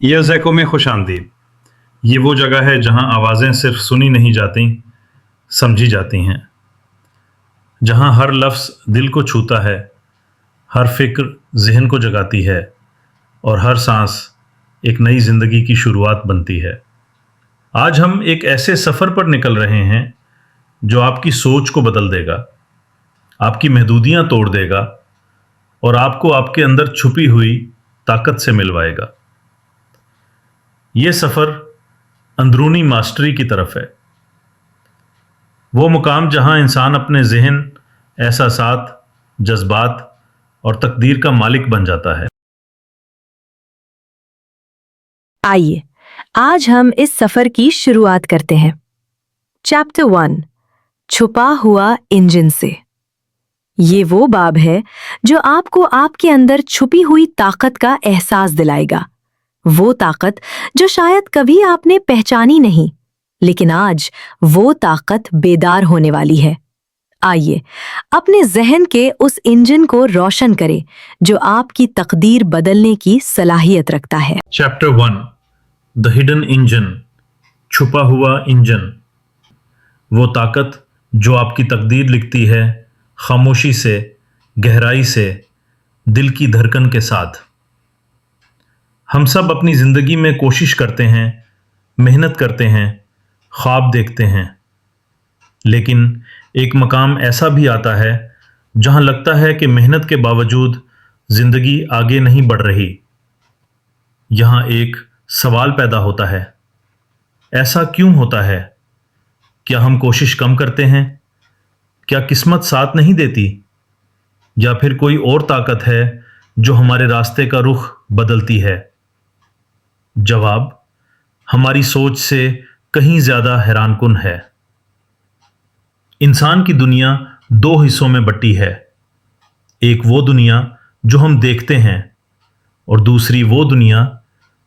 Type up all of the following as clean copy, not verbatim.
ईयरज़ैको में खुश आमदीद। ये वो जगह है जहाँ आवाज़ें सिर्फ सुनी नहीं जाती, समझी जाती हैं। जहाँ हर लफ्ज़ दिल को छूता है, हर फ़िक्र ज़हन को जगाती है और हर सांस एक नई ज़िंदगी की शुरुआत बनती है। आज हम एक ऐसे सफ़र पर निकल रहे हैं जो आपकी सोच को बदल देगा, आपकी महदूदियाँ तोड़ देगा और आपको आपके अंदर छुपी हुई ताकत से मिलवाएगा। ये सफ़र अंदरूनी मास्टरी की तरफ है, वो मुकाम जहाँ इंसान अपने ज़हन, एहसासात, जज्बात और तकदीर का मालिक बन जाता है। आइए आज हम इस सफर की शुरुआत करते हैं। चैप्टर 1, छुपा हुआ इंजन से। ये वो बाब है जो आपको आपके अंदर छुपी हुई ताकत का एहसास दिलाएगा। वो ताकत जो शायद कभी आपने पहचानी नहीं, लेकिन आज वो ताकत बेदार होने वाली है। आइए अपने जहन के उस इंजन को रोशन करें जो आपकी तकदीर बदलने की सलाहियत रखता है। चैप्टर 1, द हिडन इंजन, छुपा हुआ इंजन। वो ताकत जो आपकी तकदीर लिखती है, खामोशी से, गहराई से, दिल की धड़कन के साथ। हम सब अपनी ज़िंदगी में कोशिश करते हैं, मेहनत करते हैं, ख्वाब देखते हैं, लेकिन एक मकाम ऐसा भी आता है जहां लगता है कि मेहनत के बावजूद ज़िंदगी आगे नहीं बढ़ रही। यहाँ एक सवाल पैदा होता है, ऐसा क्यों होता है? क्या हम कोशिश कम करते हैं? क्या किस्मत साथ नहीं देती? या फिर कोई और ताकत है जो हमारे रास्ते का रुख बदलती है? जवाब हमारी सोच से कहीं ज़्यादा हैरानकुन है। इंसान की दुनिया दो हिस्सों में बटी है। एक वो दुनिया जो हम देखते हैं और दूसरी वो दुनिया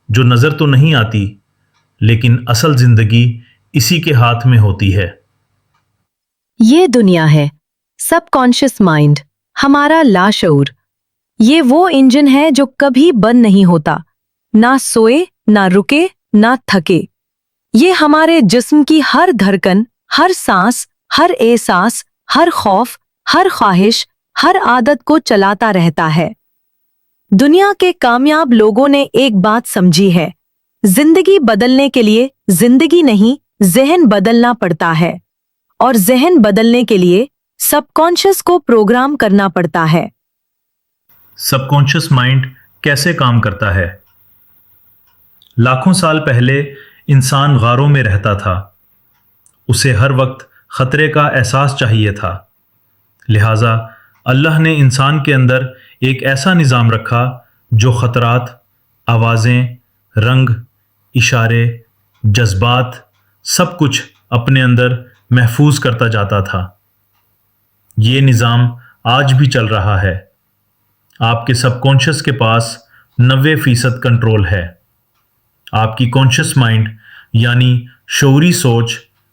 जो नज़र तो नहीं आती, लेकिन असल ज़िंदगी इसी के हाथ में होती है। ये दुनिया है सबकॉन्शियस माइंड, हमारा लाशऊर। ये वो इंजन है जो कभी बंद नहीं होता, ना सोए, ना रुके, ना थके। ये हमारे जिस्म की हर धड़कन, हर सांस, हर एहसास, हर खौफ, हर ख्वाहिश, हर आदत को चलाता रहता है। दुनिया के कामयाब लोगों ने एक बात समझी है, जिंदगी बदलने के लिए जिंदगी नहीं, जहन बदलना पड़ता है, और जहन बदलने के लिए सबकॉन्शियस को प्रोग्राम करना पड़ता है। सबकॉन्शियस माइंड कैसे काम करता है? लाखों साल पहले इंसान गारों में रहता था। उसे हर वक्त खतरे का एहसास चाहिए था। लिहाजा अल्लाह ने इंसान के अंदर एक ऐसा निज़ाम रखा जो खतरात, आवाज़ें, रंग, इशारे, जज्बात, सब कुछ अपने अंदर महफूज करता जाता था। ये निज़ाम आज भी चल रहा है। आपके सबकॉन्शियस के पास 90% कंट्रोल है। आपकी कॉन्शियस माइंड यानी शऊरी सोच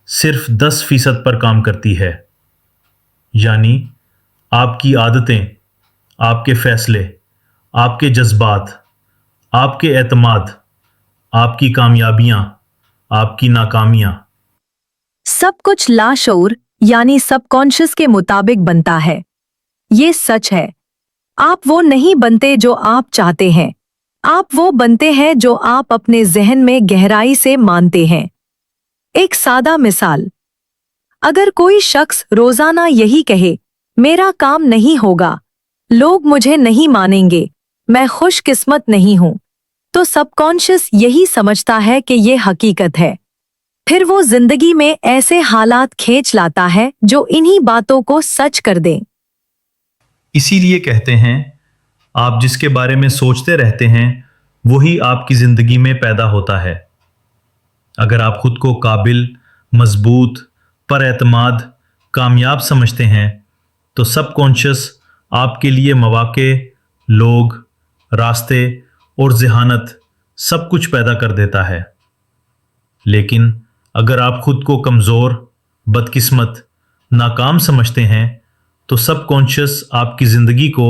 सिर्फ 10% पर काम करती है। यानी आपकी आदतें, आपके फैसले, आपके जज्बात, आपके एतमाद, आपकी कामयाबियां, आपकी नाकामियां, सब कुछ लाशऊर यानी सबकॉन्शियस के मुताबिक बनता है। ये सच है। आप वो नहीं बनते जो आप चाहते हैं, आप वो बनते हैं जो आप अपने जहन में गहराई से मानते हैं। एक सादा मिसाल, अगर कोई शख्स रोजाना यही कहे, मेरा काम नहीं होगा, लोग मुझे नहीं मानेंगे, मैं खुशकिस्मत नहीं हूं, तो सबकॉन्शियस यही समझता है कि ये हकीकत है। फिर वो जिंदगी में ऐसे हालात खींच लाता है जो इन्हीं बातों को सच कर दें। इसीलिए कहते हैं, आप जिसके बारे में सोचते रहते हैं वही आपकी ज़िंदगी में पैदा होता है। अगर आप खुद को काबिल, मजबूत, पर-एतमाद, कामयाब समझते हैं तो सबकॉन्शियस आपके लिए मौके, लोग, रास्ते और ज़हानत सब कुछ पैदा कर देता है। लेकिन अगर आप खुद को कमज़ोर, बदकिस्मत, नाकाम समझते हैं तो सबकॉन्शियस आपकी ज़िंदगी को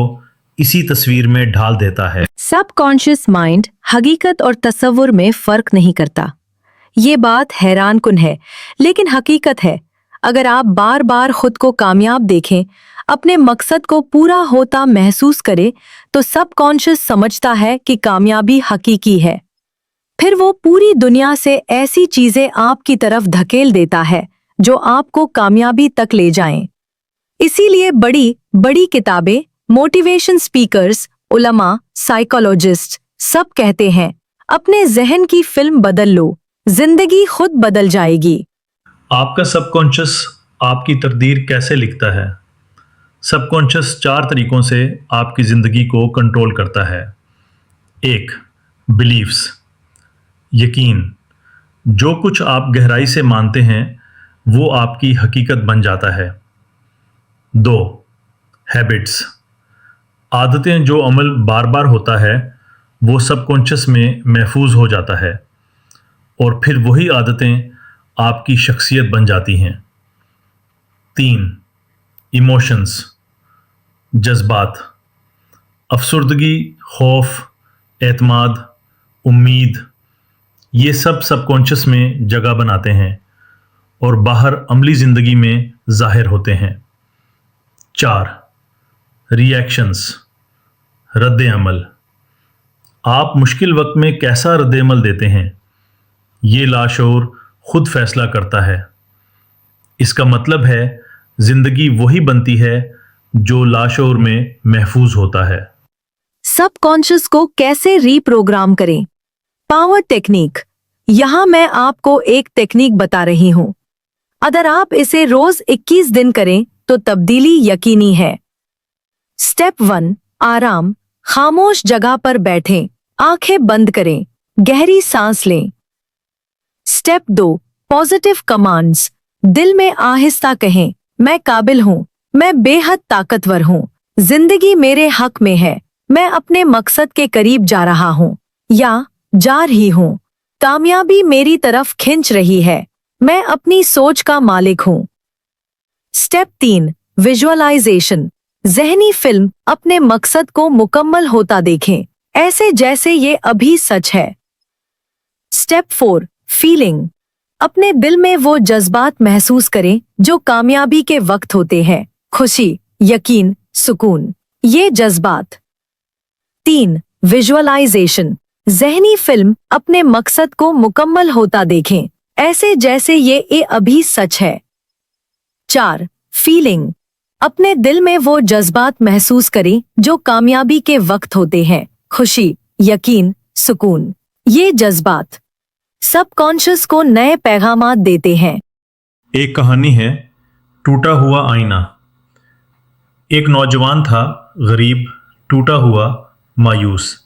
इसी तस्वीर में ढाल देता है। सबकॉन्शियस माइंड हकीकत और तसव्वुर में फर्क नहीं करता। ये बात हैरान कुन है, लेकिन हकीकत है। अगर आप बार बार खुद को कामयाब देखें, अपने मकसद को पूरा होता महसूस करें, तो सबकॉन्शियस समझता है कि कामयाबी हकीकी है। फिर वो पूरी दुनिया से ऐसी चीजें आपकी तरफ धकेल देता है जो आपको कामयाबी तक ले जाएं। इसीलिए बड़ी बड़ी किताबें, मोटिवेशन स्पीकर्स, उलमा, साइकोलॉजिस्ट सब कहते हैं, अपने जहन की फिल्म बदल लो, जिंदगी खुद बदल जाएगी। आपका सबकॉन्शियस आपकी तकदीर कैसे लिखता है? सबकॉन्शियस 4 तरीकों से आपकी ज़िंदगी को कंट्रोल करता है। 1. बिलीव्स, यकीन। जो कुछ आप गहराई से मानते हैं वो आपकी हकीकत बन जाता है। 2. हैबिट्स, आदतें। जो अमल बार बार होता है वो सबकॉन्शियस में महफूज हो जाता है और फिर वही आदतें आपकी शख्सियत बन जाती हैं। 3. इमोशंस, जज्बात। अफसुर्दगी, खौफ, एतमाद, उम्मीद, ये सब सबकॉन्शियस में जगह बनाते हैं और बाहर अमली ज़िंदगी में ज़ाहिर होते हैं। 4. रिएक्शंस, रद्द अमल। आप मुश्किल वक्त में कैसा रद्द अमल देते हैं ये लाशऊर खुद फैसला करता है। इसका मतलब है ज़िंदगी वही बनती है जो लाशऊर में महफूज होता है। सबकॉन्शियस को कैसे रीप्रोग्राम करें? Power technique. यहां मैं आपको एक टेक्निक बता रही हूं। अगर आप इसे रोज 21 दिन करें तो तब्दीली यकीनी है। स्टेप 1, आराम। खामोश जगह पर बैठें, आंखें बंद करें, गहरी सांस लें। Step 2, positive commands. दिल में आहिस्ता कहें, मैं काबिल हूं, मैं बेहद ताकतवर हूं, जिंदगी मेरे हक में है, मैं अपने मकसद के करीब जा रहा हूं या जा रही हूं, कामयाबी मेरी तरफ खिंच रही है, मैं अपनी सोच का मालिक हूं। Step 3, visualisation. ज़हनी फिल्म अपने मकसद को मुकम्मल होता देखें, ऐसे जैसे ये अभी सच है। Step 4, feeling. अपने दिल में वो जज्बात महसूस करें जो कामयाबी के वक्त होते हैं, खुशी, यकीन, सुकून, ये जज्बात। 3, विजुअलाइजेशन। ज़हनी फिल्म अपने मकसद को मुकम्मल होता देखें, ऐसे जैसे ये अभी सच है। 4, फीलिंग। अपने दिल में वो जज्बात महसूस करें जो कामयाबी के वक्त होते हैं, खुशी, यकीन, सुकून, ये जज्बात सबकॉन्शियस को नए पैगामात देते हैं। एक कहानी है, टूटा हुआ आईना। एक नौजवान था, गरीब, टूटा हुआ, मायूस।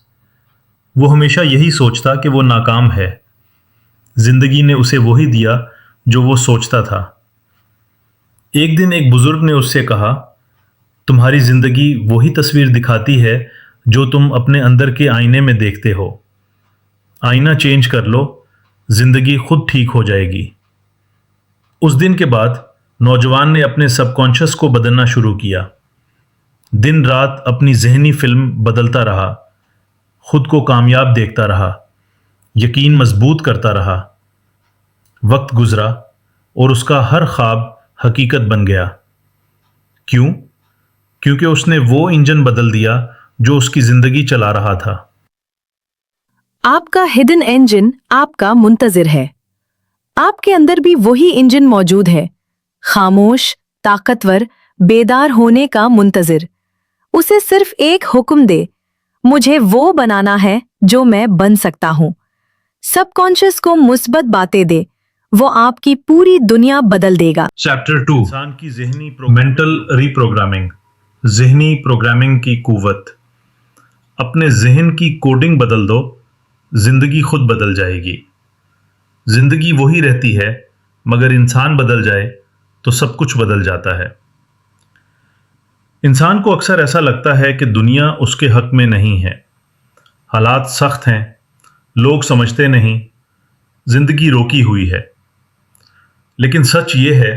वो हमेशा यही सोचता कि वो नाकाम है। जिंदगी ने उसे वही दिया जो वो सोचता था। एक दिन एक बुजुर्ग ने उससे कहा, तुम्हारी जिंदगी वही तस्वीर दिखाती है जो तुम अपने अंदर के आईने में देखते हो। आईना चेंज कर लो, जिंदगी खुद ठीक हो जाएगी। उस दिन के बाद नौजवान ने अपने सबकॉन्शियस को बदलना शुरू किया। दिन रात अपनी जहनी फिल्म बदलता रहा, खुद को कामयाब देखता रहा, यकीन मजबूत करता रहा। वक्त गुजरा और उसका हर ख्वाब हकीकत बन गया। क्यों? क्योंकि उसने वो इंजन बदल दिया जो उसकी जिंदगी चला रहा था। आपका हिडन इंजन आपका मुंतजिर है। आपके अंदर भी वही इंजन मौजूद है, खामोश, ताकतवर, बेदार होने का मुंतजिर। उसे सिर्फ एक हुक्म दे, मुझे वो बनाना है जो मैं बन सकता हूं। सबकॉन्शियस को मुस्बत बातें दे, वो आपकी पूरी दुनिया बदल देगा। चैप्टर 2, इंसान की ज़हनी मेंटल रीप्रोग्रामिंग। ज़हनी प्रोग्रामिंग की कुव्वत। अपने जहन की कोडिंग बदल दो, जिंदगी खुद बदल जाएगी। जिंदगी वही रहती है, मगर इंसान बदल जाए तो सब कुछ बदल जाता है। इंसान को अक्सर ऐसा लगता है कि दुनिया उसके हक में नहीं है, हालात सख्त हैं, लोग समझते नहीं, जिंदगी रोकी हुई है। लेकिन सच ये है,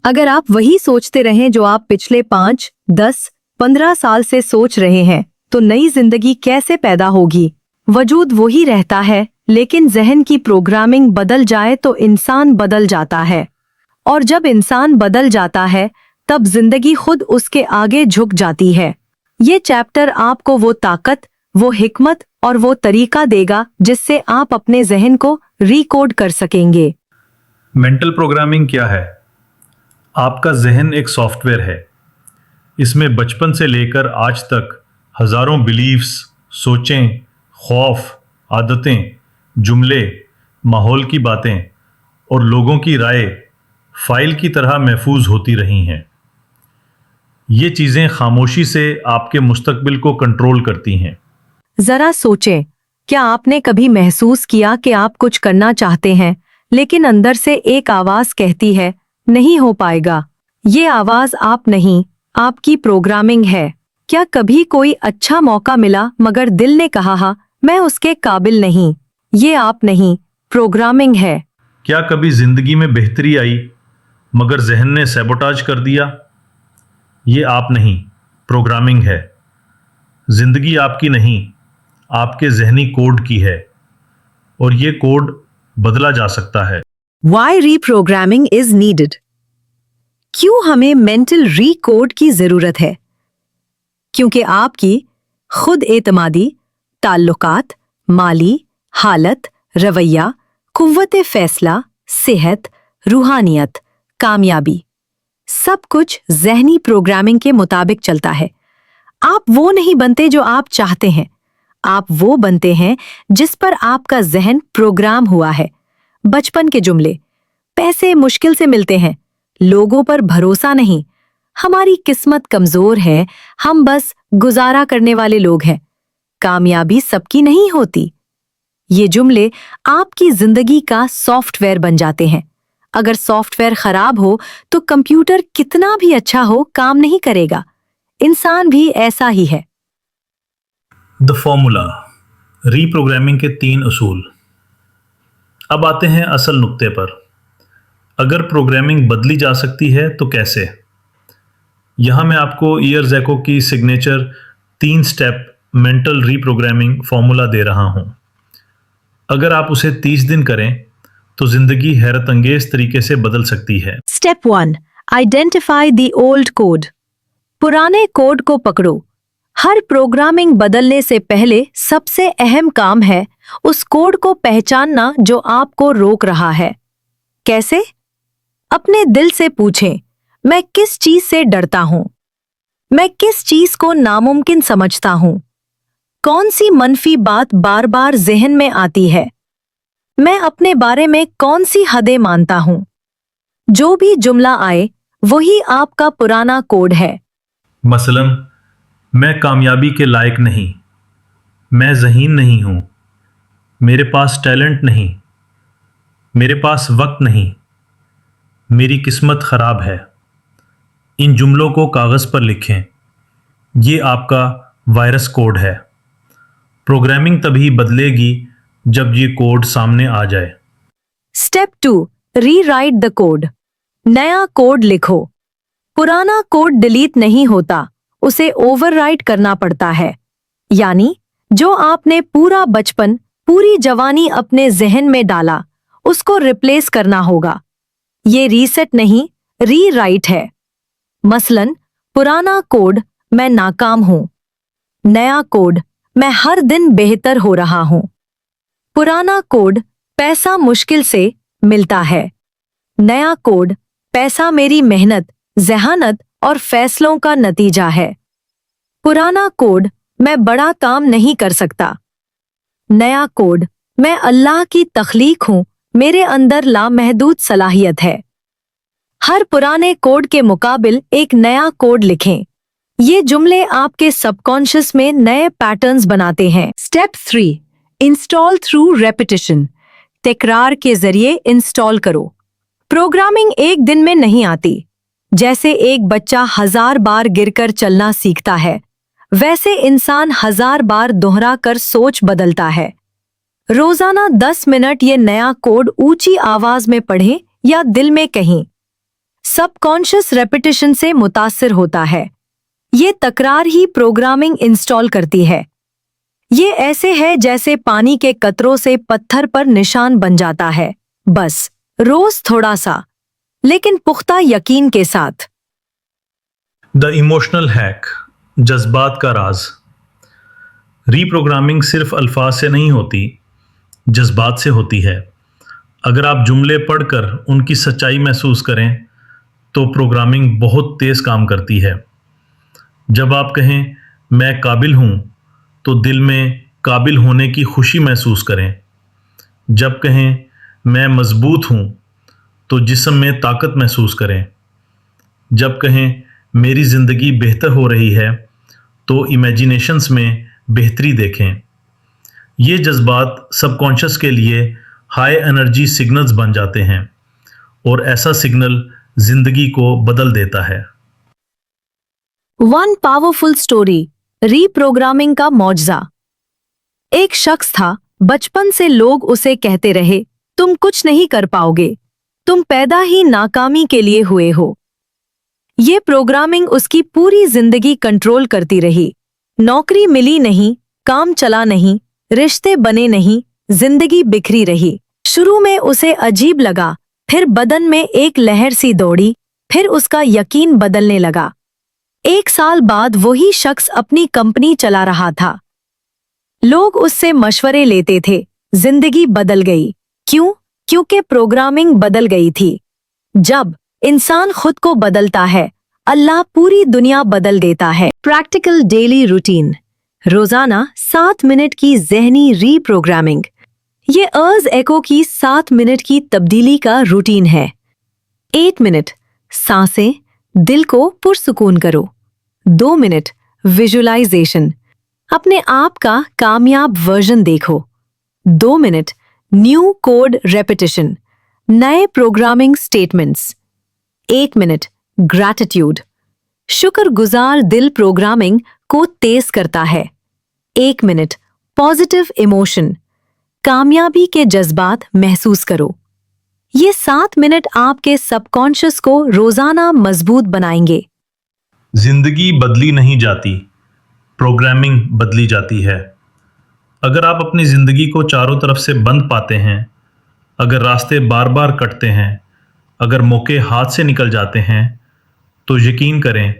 अगर आप वही सोचते रहें जो आप पिछले 5, 10, 15 साल से सोच रहे हैं, तो नई जिंदगी कैसे पैदा होगी? वजूद वही रहता है, लेकिन जहन की प्रोग्रामिंग बदल जाए तो इंसान बदल जाता है। और जब इंसान बदल जाता है, तब जिंदगी खुद उसके आगे झुक जाती है। ये चैप्टर आपको वो ताकत, वो हिकमत और वो तरीका देगा जिससे आप अपने जहन को रिकोड कर सकेंगे। मेंटल प्रोग्रामिंग क्या है? आपका जहन एक सॉफ्टवेयर है। इसमें बचपन से लेकर आज तक हजारों बिलीव्स, सोचें, खौफ, आदतें, जुमले, माहौल की बातें और लोगों की राय फाइल की तरह महफूज होती रही हैं। ये चीज़ें खामोशी से आपके मुस्तकबिल को कंट्रोल करती हैं। जरा सोचें, क्या आपने कभी महसूस किया कि आप कुछ करना चाहते हैं, लेकिन अंदर से एक आवाज कहती है, नहीं हो पाएगा? ये आवाज आप नहीं, आपकी प्रोग्रामिंग है। क्या कभी कोई अच्छा मौका मिला मगर दिल ने कहा हा, मैं उसके काबिल नहीं? ये आप नहीं, प्रोग्रामिंग है। क्या कभी जिंदगी में बेहतरी आई मगर जहन ने सैबोटाज कर दिया? ये आप नहीं, प्रोग्रामिंग है। जिंदगी आपकी नहीं, आपके जहनी कोड की है, और ये कोड बदला जा सकता है। Why reprogramming is needed? क्यों हमें मेंटल रिकोड की जरूरत है? क्योंकि आपकी खुद एतमादी, ताल्लुकात, माली हालत, रवैया, कुव्वत फैसला, सेहत, रूहानियत, कामयाबी, सब कुछ जहनी प्रोग्रामिंग के मुताबिक चलता है। आप वो नहीं बनते जो आप चाहते हैं, आप वो बनते हैं जिस पर आपका जहन प्रोग्राम हुआ है। बचपन के जुमले, पैसे मुश्किल से मिलते हैं, लोगों पर भरोसा नहीं, हमारी किस्मत कमजोर है, हम बस गुजारा करने वाले लोग हैं, कामयाबी सबकी नहीं होती। ये जुमले आपकी जिंदगी का सॉफ्टवेयर बन जाते हैं। अगर सॉफ्टवेयर खराब हो तो कंप्यूटर कितना भी अच्छा हो, काम नहीं करेगा। इंसान भी ऐसा ही है। द फॉर्मूला, रीप्रोग्रामिंग के 3 असूल। अब आते हैं असल नुक्ते पर। अगर प्रोग्रामिंग बदली जा सकती है तो कैसे? यहाँ मैं आपको ईयर्स एको की signature 3 step mental reprogramming formula दे रहा हूँ। अगर आप उसे 30 दिन करें तो जिंदगी हैरत अंगेज तरीके से बदल सकती है। Step 1, identify the old code. पुराने कोड को पकड़ो। हर प्रोग्रामिंग बदलने से पहले सबसे अहम काम है उस कोड को पहचानना जो आपको रोक रहा है। कैसे? अपने दिल से पूछें, मैं किस चीज से डरता हूं? मैं किस चीज को नामुमकिन समझता हूं? कौन सी मनफी बात बार बार जहन में आती है? मैं अपने बारे में कौन सी हदें मानता हूं? जो भी जुमला आए वही आपका पुराना कोड है। मसलन, मैं कामयाबी के लायक नहीं, मैं ज़हीन नहीं हूं, मेरे पास टैलेंट नहीं, मेरे पास वक्त नहीं, मेरी किस्मत खराब है। इन जुमलों को कागज़ पर लिखें। ये आपका वायरस कोड है। प्रोग्रामिंग तभी बदलेगी जब ये कोड सामने आ जाए। Step 2, rewrite the code. नया कोड लिखो। पुराना कोड डिलीट नहीं होता, उसे ओवरराइट करना पड़ता है। यानी जो आपने पूरा बचपन, पूरी जवानी अपने जहन में डाला, उसको रिप्लेस करना होगा। ये रीसेट नहीं, रीराइट है। मसलन, पुराना कोड, मैं नाकाम हूं। नया कोड, मैं हर दिन बेहतर हो रहा हूं। पुराना कोड, पैसा मुश्किल से मिलता है। नया कोड, पैसा मेरी मेहनत, ज़हानत और फैसलों का नतीजा है। पुराना कोड, मैं बड़ा काम नहीं कर सकता। नया कोड, मैं अल्लाह की तख्लीक हूं, मेरे अंदर लामहदूद सलाहियत है। हर पुराने कोड के मुकाबिल एक नया कोड लिखें। ये जुमले आपके सबकॉन्शियस में नए पैटर्न्स बनाते हैं। Step 3, install through repetition. तकरार के जरिए इंस्टॉल करो। प्रोग्रामिंग एक दिन में नहीं आती। जैसे एक बच्चा 1000 बार गिरकर चलना सीखता है, वैसे इंसान 1000 बार दोहरा कर सोच बदलता है। रोजाना 10 मिनट ये नया कोड ऊंची आवाज में पढ़ें या दिल में कहें। सबकॉन्शियस रेपिटेशन से मुतासिर होता है। ये तकरार ही प्रोग्रामिंग इंस्टॉल करती है। ये ऐसे है जैसे पानी के कतरों से पत्थर पर निशान बन जाता है, बस रोज थोड़ा सा, लेकिन पुख्ता यकीन के साथ। द इमोशनल हैक, जज्बात का राज। रीप्रोग्रामिंग सिर्फ अल्फाज से नहीं होती, जज्बात से होती है। अगर आप जुमले पढ़कर उनकी सच्चाई महसूस करें तो प्रोग्रामिंग बहुत तेज़ काम करती है। जब आप कहें मैं काबिल हूँ तो दिल में काबिल होने की खुशी महसूस करें। जब कहें मैं मजबूत हूँ तो जिस्म में ताकत महसूस करें। जब कहें मेरी ज़िंदगी बेहतर हो रही है तो इमेजिनेशंस में बेहतरी देखें। ये जज्बात सबकॉन्शियस के लिए हाई एनर्जी सिग्नल्स बन जाते हैं और ऐसा सिग्नल ज़िंदगी को बदल देता है। वन पावरफुल स्टोरी, रीप्रोग्रामिंग का मौजज़ा। एक शख्स था, बचपन से लोग उसे कहते रहे तुम कुछ नहीं कर पाओगे, तुम पैदा ही नाकामी के लिए हुए हो। ये प्रोग्रामिंग उसकी पूरी जिंदगी कंट्रोल करती रही। नौकरी मिली नहीं, काम चला नहीं, रिश्ते बने नहीं, जिंदगी बिखरी रही। शुरू में उसे अजीब लगा, फिर बदन में एक लहर सी दौड़ी, फिर उसका यकीन बदलने लगा। 1 साल बाद वही शख्स अपनी कंपनी चला रहा था। लोग उससे मशवरे लेते थे, जिंदगी बदल गई। क्यों? क्योंकि प्रोग्रामिंग बदल गई थी। जब इंसान खुद को बदलता है, अल्लाह पूरी दुनिया बदल देता है। प्रैक्टिकल डेली रूटीन, रोजाना 7 मिनट की ज़हनी रीप्रोग्रामिंग। ये अर्ज एको की 7 मिनट की तब्दीली का रूटीन है। 8 मिनट सांसें, दिल को पुरसुकून करो। 2 मिनट विजुअलाइजेशन, अपने आप का कामयाब वर्जन देखो। 2 मिनट न्यू कोड रेपिटेशन, नए प्रोग्रामिंग स्टेटमेंट्स। 1 मिनट ग्रैटिट्यूड, शुक्रगुजार दिल प्रोग्रामिंग को तेज करता है। 1 मिनट पॉजिटिव इमोशन, कामयाबी के जज्बात महसूस करो। ये 7 मिनट आपके सबकॉन्शियस को रोजाना मजबूत बनाएंगे। जिंदगी बदली नहीं जाती, प्रोग्रामिंग बदली जाती है। अगर आप अपनी ज़िंदगी को चारों तरफ से बंद पाते हैं, अगर रास्ते बार बार कटते हैं, अगर मौके हाथ से निकल जाते हैं, तो यकीन करें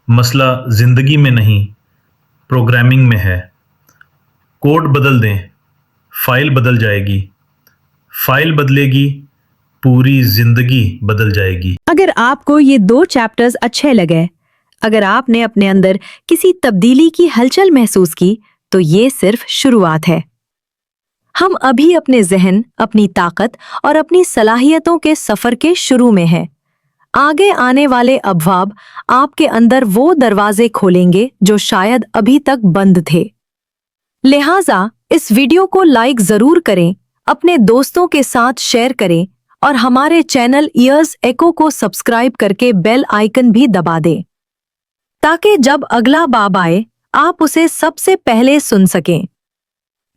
मसला ज़िंदगी में नहीं, प्रोग्रामिंग में है। कोड बदल दें, फाइल बदल जाएगी। फाइल बदलेगी, पूरी ज़िंदगी बदल जाएगी। अगर आपको ये 2 चैप्टर्स अच्छे लगे, अगर आपने अपने अंदर किसी तब्दीली की हलचल महसूस की, तो ये सिर्फ शुरुआत है। हम अभी अपने जहन, अपनी ताकत और अपनी सलाहियतों के सफर के शुरू में हैं। आगे आने वाले अब्वाब आपके अंदर वो दरवाजे खोलेंगे जो शायद अभी तक बंद थे। लिहाजा इस वीडियो को लाइक जरूर करें, अपने दोस्तों के साथ शेयर करें और हमारे चैनल ईयर्स एको को सब्सक्राइब करके बेल आइकन भी दबा दें, ताकि जब अगला बाब आए आप उसे सबसे पहले सुन सकें।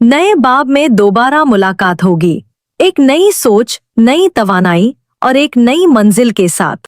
नए बाब में दोबारा मुलाकात होगी, एक नई सोच, नई तवानाई और एक नई मंजिल के साथ।